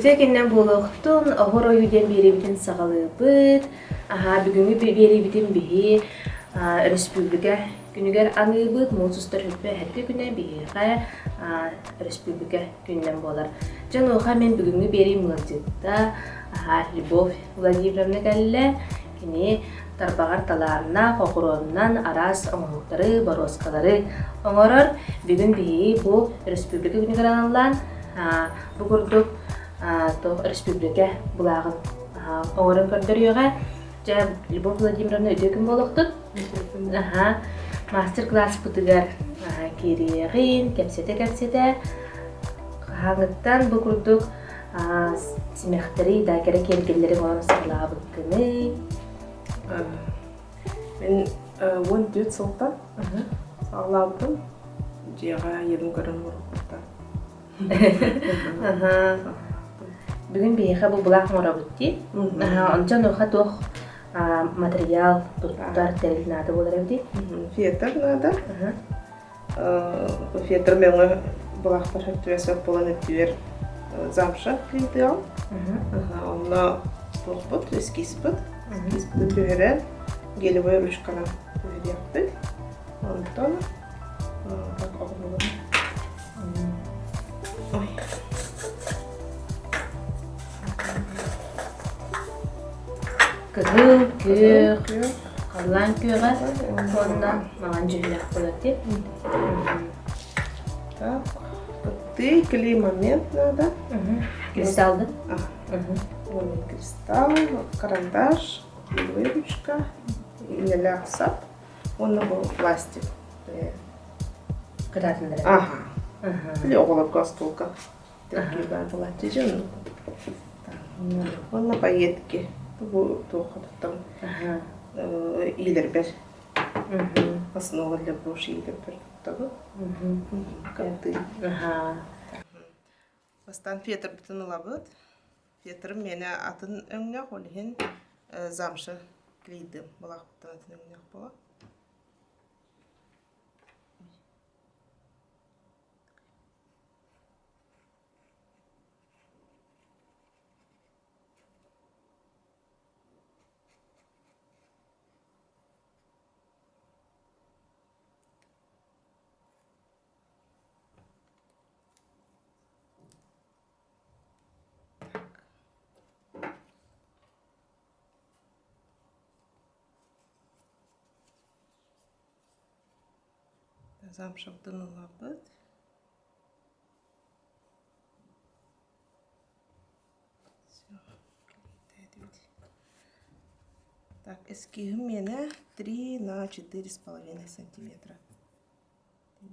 Ütекеннен болуқтun оғыр ойуден беребітін сағалыбыт, бүгінгі беребітін бігі республика күнігер аңыбыт, мұлсыстар хүтпе әргі күнен бігі республика күннен болар. Жан оға мен бүгінгі берем мұлдықта Любовь Владимировна кәлі, кені тарбағар таларына, қоқыронынан арас оңылықтары, бароскалары оңырыр. Бүгін бігі бұл республика күнігер аңылан бұл күрдік республика бұлағын оңырын көрдіріуға. Жа Любовь Владимировна өтекін болуқтық. Мастер-класс бұтығар кереғин, кәпсеті. Қаңыттан бұл күрдік семектері, да керек келгелері олар сағыла бұткыны. Мен 14 сылтан сағыла бұтын, жеға ерін көрін ұрықта. Бүгін бейіға бұл бұлақ мұра бұтты. Ончан оға тоқ материал тұттар тәрілін ады болар әвді? Фетр нады. Фетр мені бұлақтар өттівесіп болан өттівер замша клейді ал. Онына тоқ бұт, ескіз бұт. Ескіз бұт өйірен гелевой ручкана өйірек бұт. Онтан так оғылы. Кығыл, күйір, қалан күйіға, онына маған жүлік болады. Так, бұтты, клей момент надо. Кристалды? Кристалл, карандаш, гелевой ручка, неляк сап. Оны бұл пластик. Кыдатындыры? Или оғылап гастолка. Тәкілбәр болады жын. Оны пайетке. Бұл тоқыдықтың иілер бәр. Основы для брош иілер бәр. Кәлді. Бастан фетр бүтін ұлабыд. Фетрім мені атын өңнәқ олығын замшы клейді. Бұлақ бұттан атын өңнәқ бола. Замшаптын ұлабыд. Так, эскигім мені 3 на 4,5 сантиметра.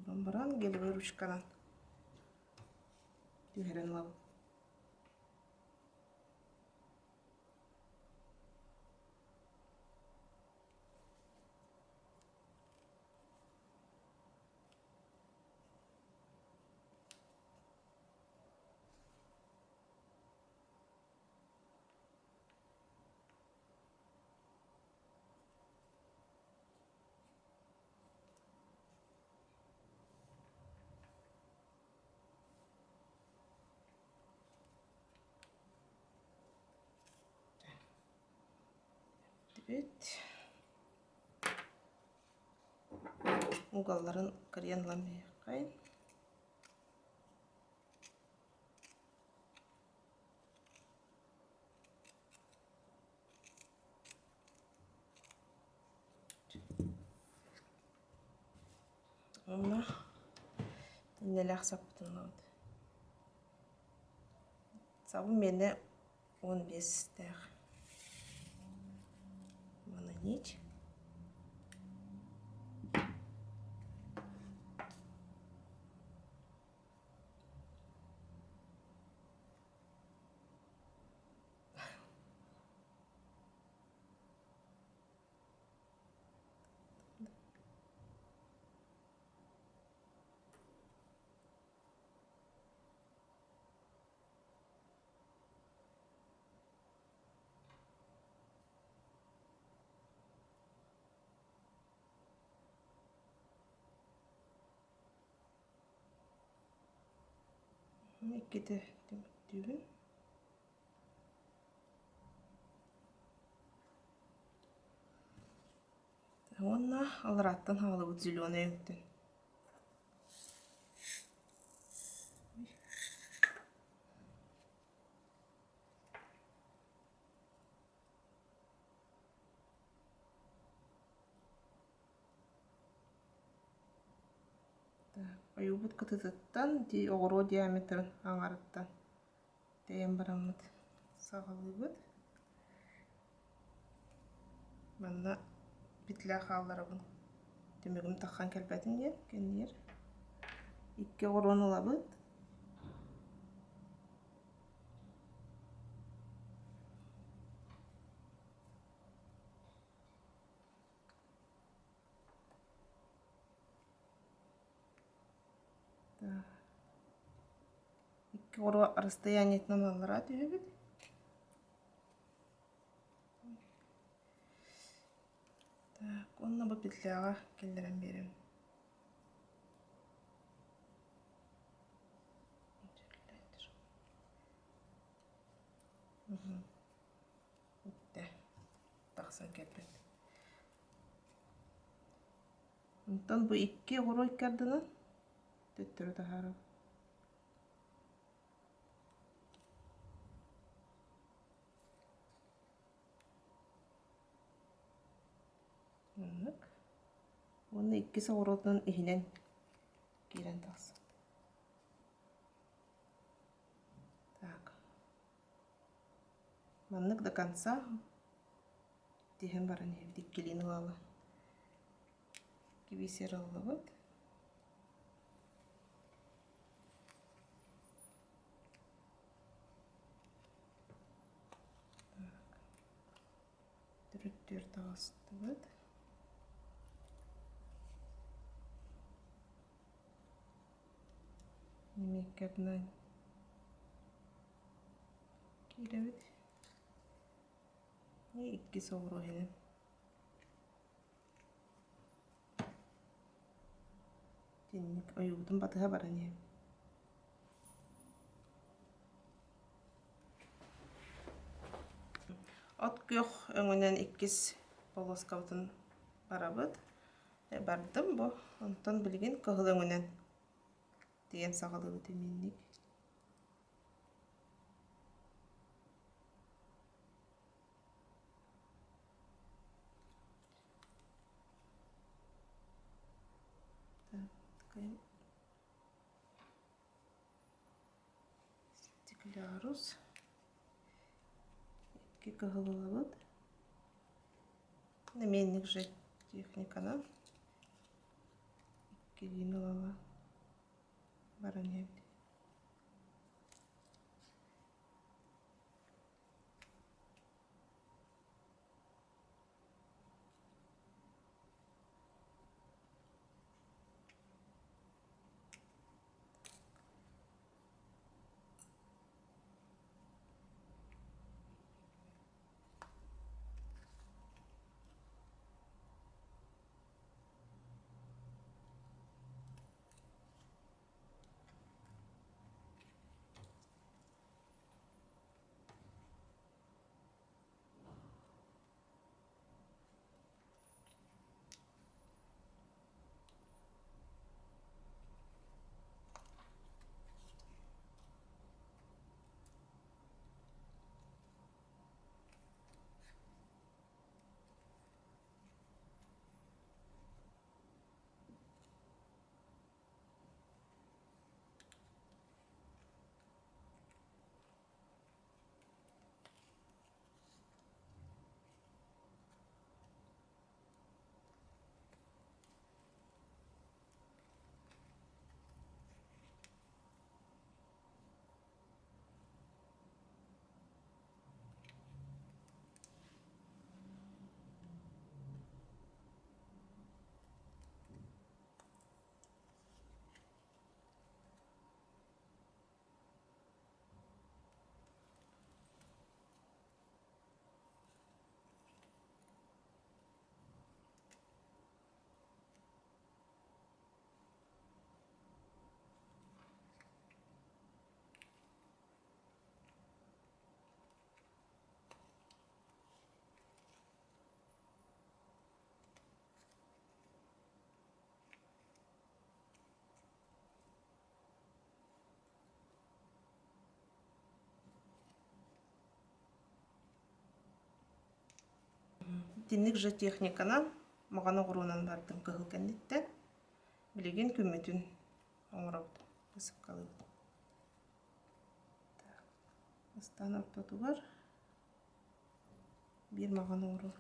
Бамбаран гелевой ручканан. Түйерен лабы. Уголларын кырьянламай қайын. Ona neler saptın oldu. Sabun beni 15 der. Bana hiç. İki de düğün. Онна алыраттан хаалыбыт зеленый өттен. Ойубут кытытыттан ди оғыру диаметрын аңарыттан. Дейін барамыд сағалыбыт. Манна петля хааларабын. Демегім таққан кәлбәтін ер, кәнер. Икке оғырун олабыт. Икки оғыру расстояниетнан алыра түйебіт. Онна бұл петляға келдерен берем. Үтті. Тақсан кәлбет. Онтан бұл икки оғыру иккардынан төттірі тахару. Оны икки соғырудың ихинен кирен тақсы. Так. Маннык до конца тихен баран евдик келин улалы. Кибисер аллыбыт. Түріттер тағыстыбыт. Немеккернан киребит. И икки соғыру хенен. Денник ойудың батыға баран ем. От көк өңінен иккис полоскаутын барабыт. Бардым бұ, онтан білген көғыл өңінен деген сағалы өте менник. Стеклярус. Икки көғылылабыт. Менник же техникана. Икки гинылала. Баран ебді. биттинник же техниканан мағана ғұрунан бардым кығыл кәннеттен. Білеген күмметін оңырауды ысып қалып. Ыстан ортоду бар. Bir мағана ғұру.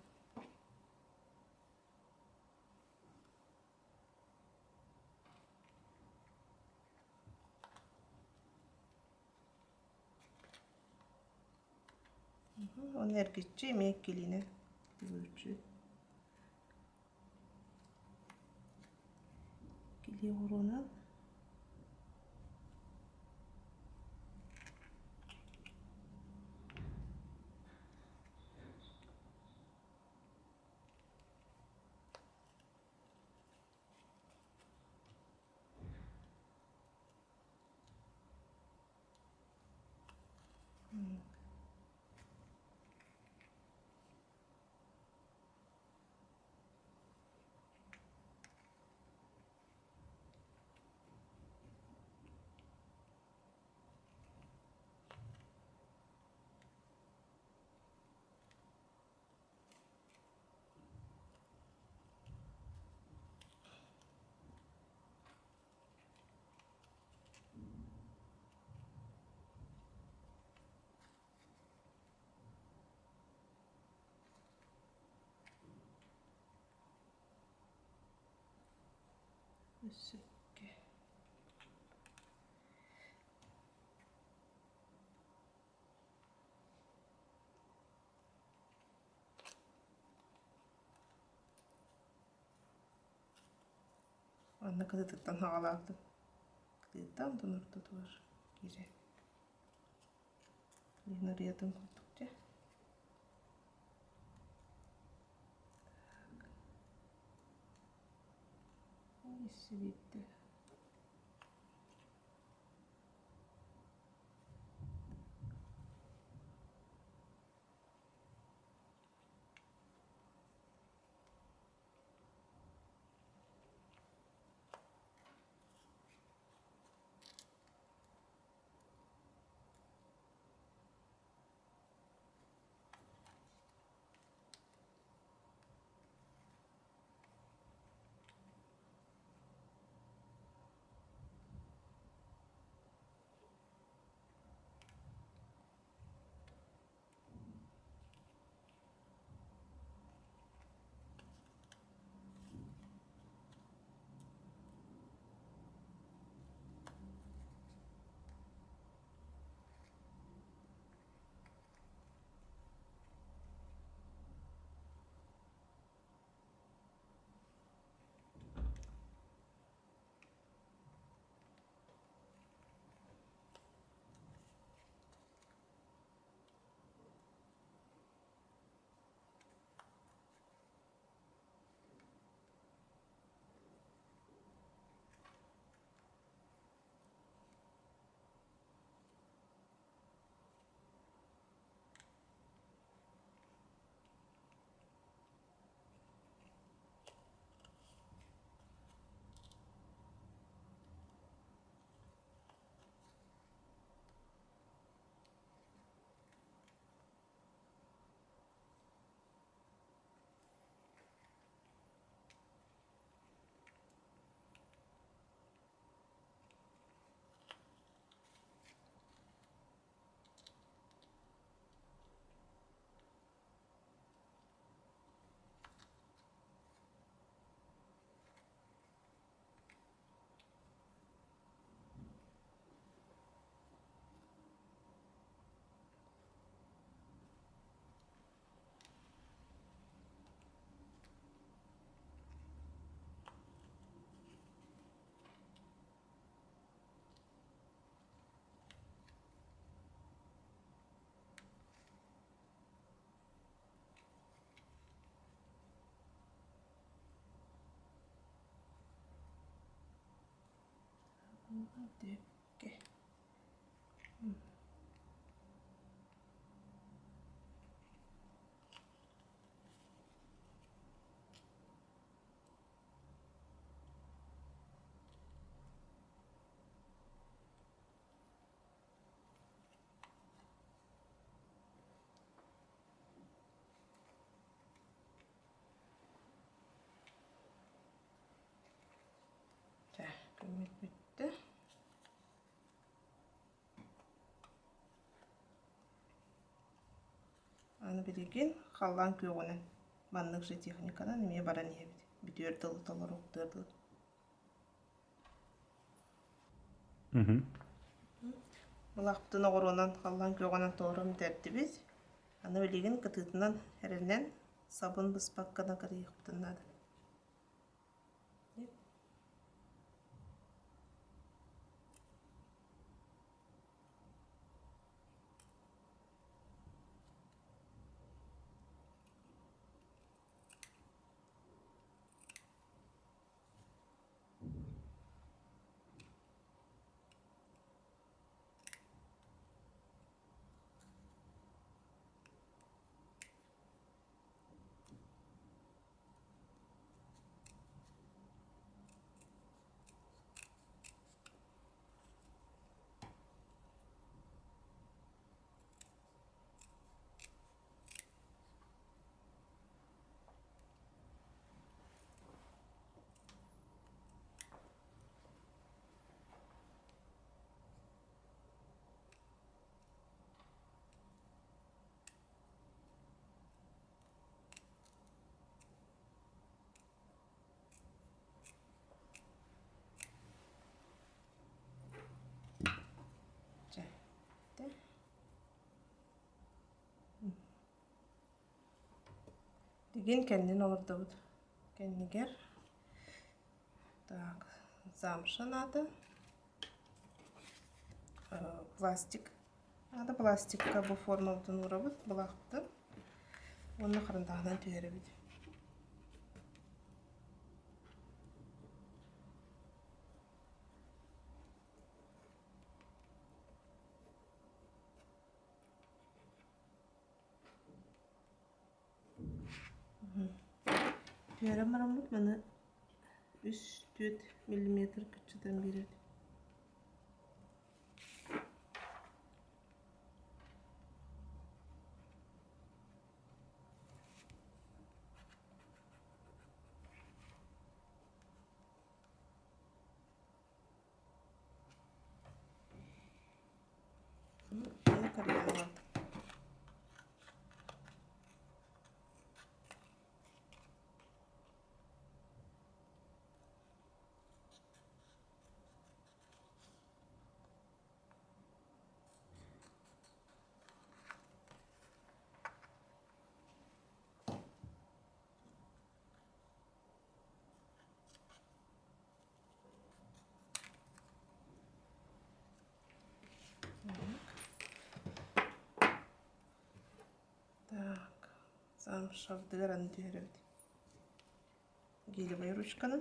Onun erkekçe emek geline ölçü. Geliyor ona. Üsükke. Anna kızıtıktan havalardım. Kızıtıktan donurdu var. Gire. Yine riyadın kurdukça. İşi bitti. Tykke. Көмет бүтті. Аны білеген қалған көғінен баннық же техникадан еме баран ебеді. Бүтер дылы талар оқтырды. Бұлақтың оғырынан қалған көғінен тоғырым тәрді біз. Аны білеген қытытынан әрінен сабын бұспаққана қары еқтінады. Деген kendin olurdu bu. Kendiger. Так, замша надо. Пластик. Надо пластикка bu формалдан урабыт, бұлақты. Оны қырындағынан түйері беді. Tüyere maramut bana 3-4 milimetre küçüden biri. Bunu karıştırdım. Так, замшавдыгар аны түйеребді. Гелевой ручканы.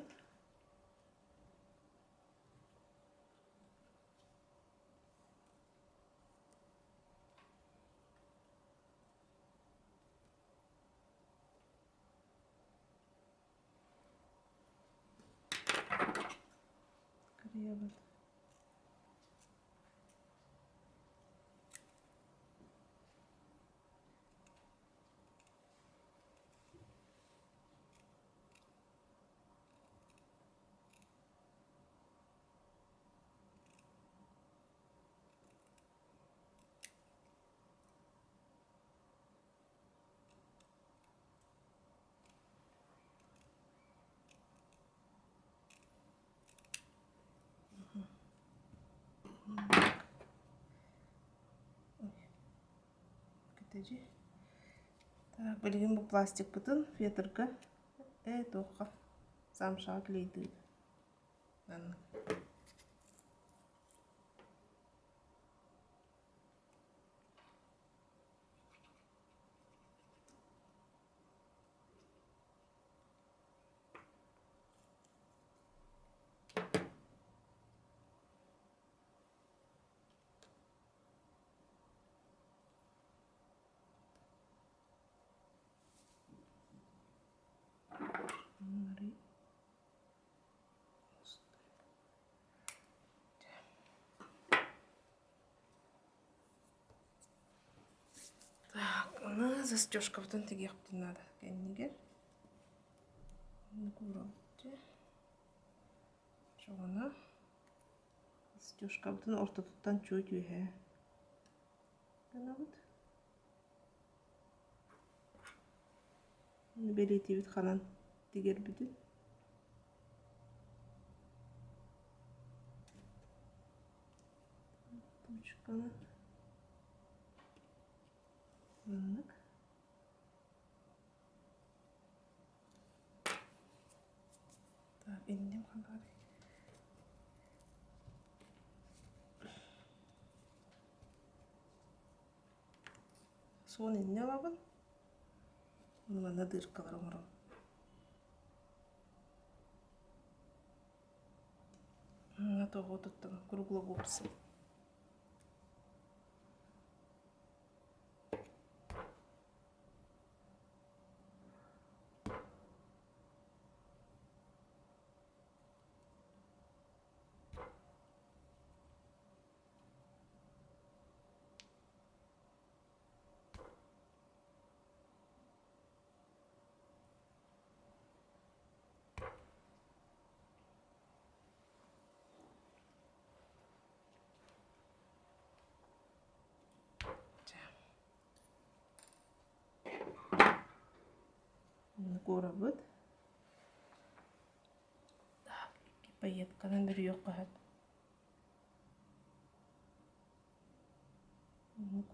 Корея. Так, білген бұл пластик бұтын ветрға тоққа замшаға клейді. Так, она застежка в тонтиге надо. Кеннигер. Нагуровте. Что она? застежкабытын ортотуттан чуть үйе. Гана вот. Белети бит ханан тигер бүтүн. Пучканы. Аннык. Так, индем хангары. Суон инне алабын. Мына дыркалар оңором. Мына того туттан круглогубцы. Курабыт. Так, iki пайетканан бир yok кахат.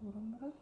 Курам бара.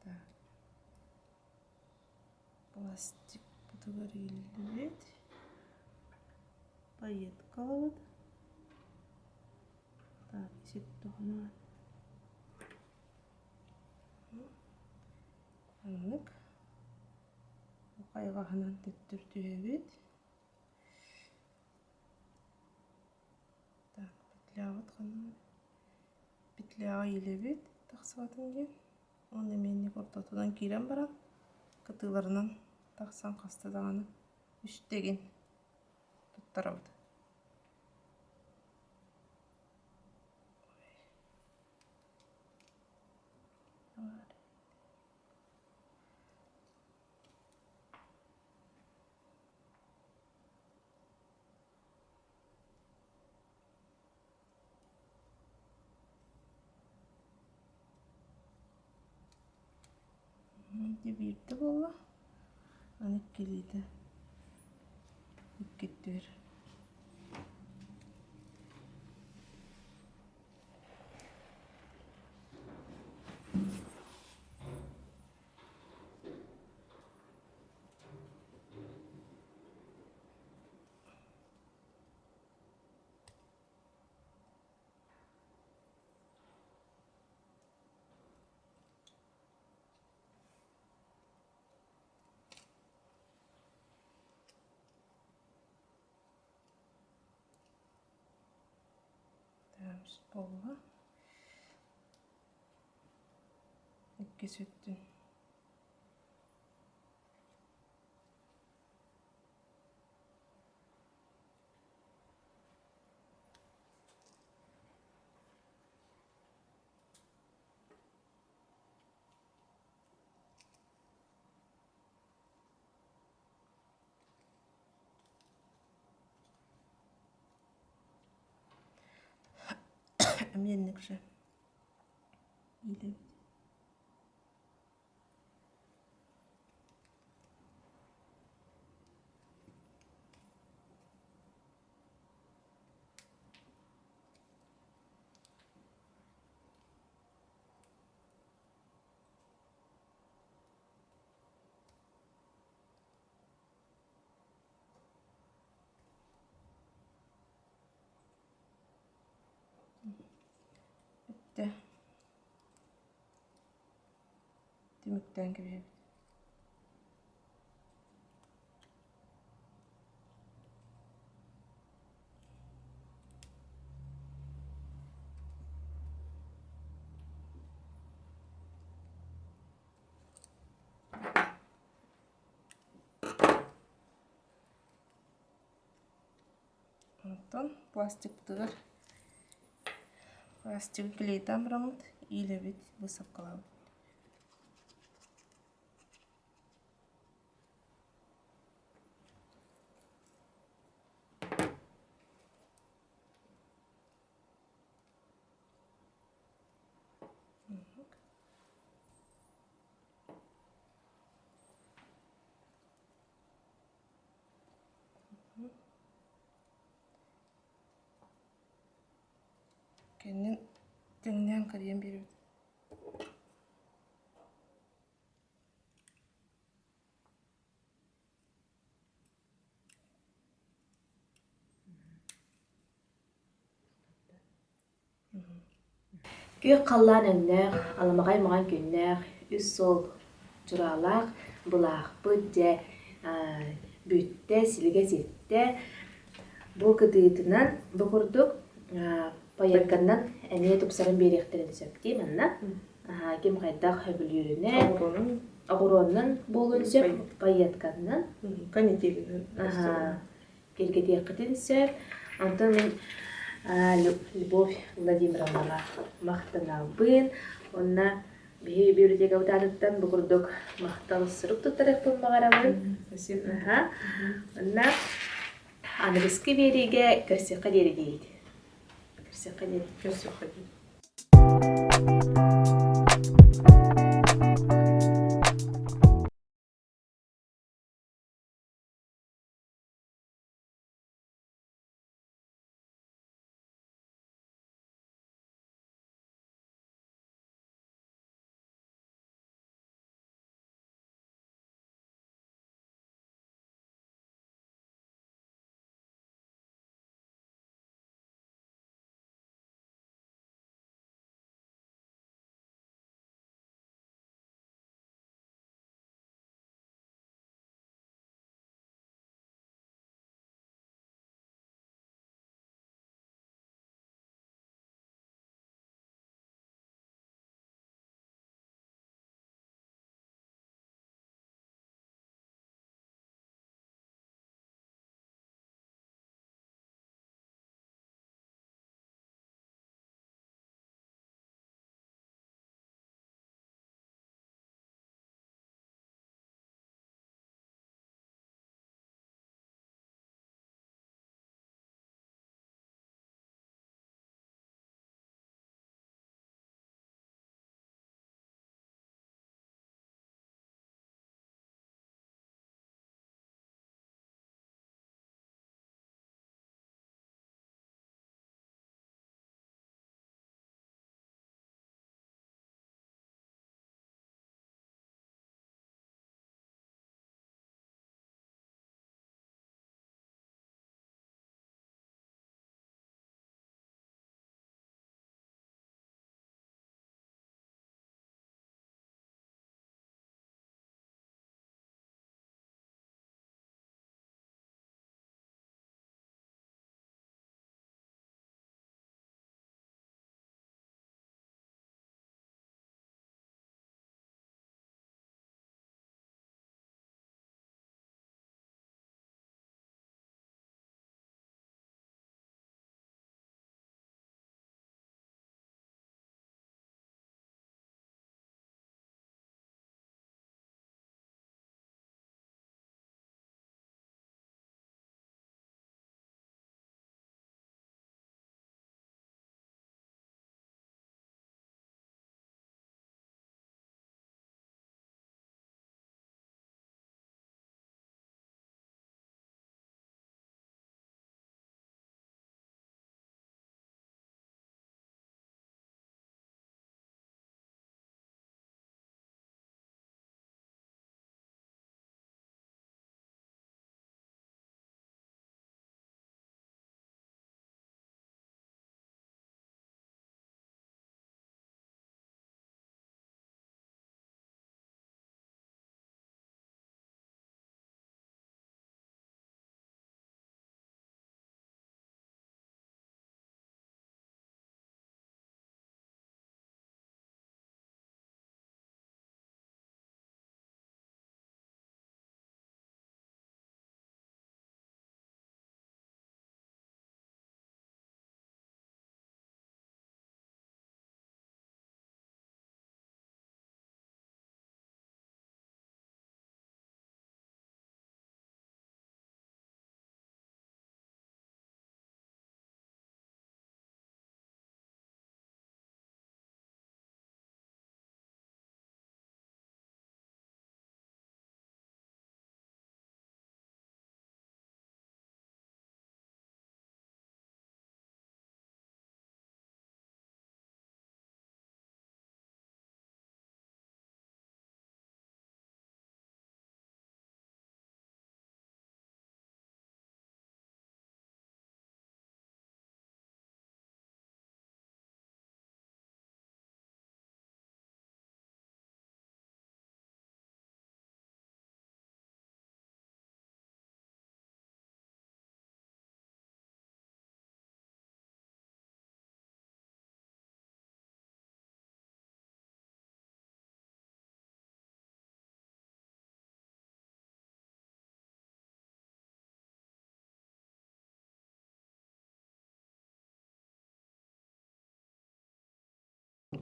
Так. Пластик подогорели. Пайеткалабыт. Так, сеттугуна. Аннык. Кайгаханан төттүртүбүт. Так, петлябыт кана. Петляга илебит. Таксыбатын ген. Оны менник ортотунан кирен барам. Кытыларынан таксан кастадаганы. Үстеген. Туттарабыт. Дебирді бола. Анық келейді. Үккеттер. Bolla. İki süttün. Emyenlik же. Или bitti. Dümükten gibi. Онтон пластик бутыгар пластик клейтам рамыт ийлебит бысап калабыт. Кеннен теңнен кырыйын беребит. Күйек қаллан өңнәқ, аламағай маған күннәқ, үс сол жұралақ, бұлақ, бұдде, бүтте, сілге сетте. Бұл кытыытынан бұқырдық паятканнан әне тұпсарын беректерін сөпті, манна. Кем қайдақ хөбілеріне, ағыронның болын сөп, паятканнан. Канителинен. Келгеде қытын сөп. Антон мен Любовь Владимировнаға мақтанабын. Онна библиотека утаныттан бұқырдық мақталы сұрып тұттарық болмағарабын. Спасибо. Онна анырысқы береге көрсеққа дері дейді. Көрсеққа дері. Көрсөккө.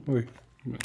Ой.